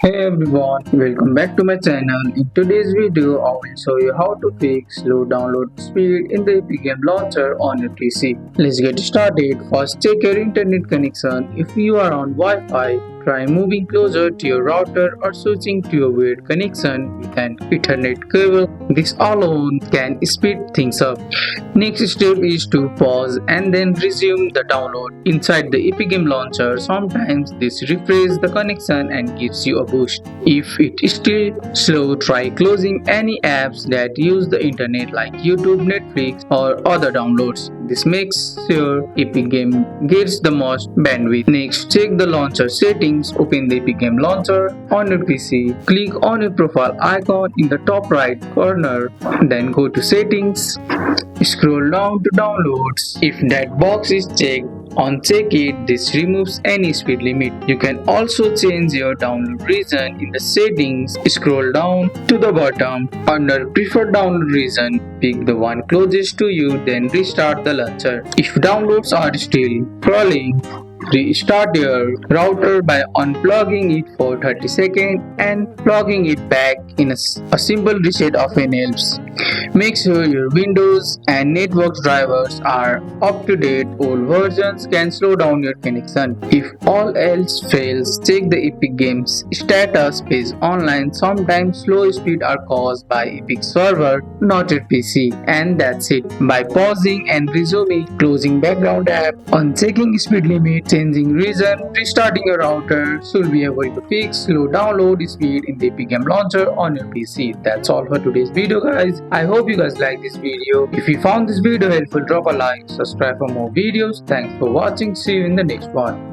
Hey everyone, welcome back to my channel. In today's video, I will show you how to fix slow download speed in the Epic Game Launcher on your PC. Let's get started. First, check your internet connection. If you are on Wi-Fi, try moving closer to your router or switching to a wired connection with an Ethernet cable. This alone can speed things up. Next step is to pause and then resume the download. Inside the Epic Game Launcher, sometimes this refreshes the connection and gives you a boost. If it is still slow, try closing any apps that use the internet like YouTube, Netflix, or other downloads. This makes sure Epic Game gets the most bandwidth. Next, check the launcher settings. Open the Epic Game Launcher on your PC. Click on your profile icon in the top right corner. Then go to Settings. Scroll down to Downloads. If that box is checked, uncheck it. This removes any speed limit. You can also change your download region in the settings. Scroll down to the bottom. Under preferred download region, pick the one closest to you, then restart the launcher. If downloads are still crawling, restart your router by unplugging it for 30 seconds and plugging it back in. A simple reset often helps. Make sure your Windows and network drivers are up to date. Old versions can slow down your connection. If all else fails, check the Epic Games status page online. Sometimes slow speed are caused by Epic server, not your PC. And that's it. By pausing and resuming, closing background app, unchecking speed limit, changing region, restarting your router, should be able to fix slow download speed in the Epic Game Launcher on your PC. That's all for today's video, guys. I hope you guys like this video. If you found this video helpful, drop a like, subscribe for more videos. Thanks for watching. See you in the next one.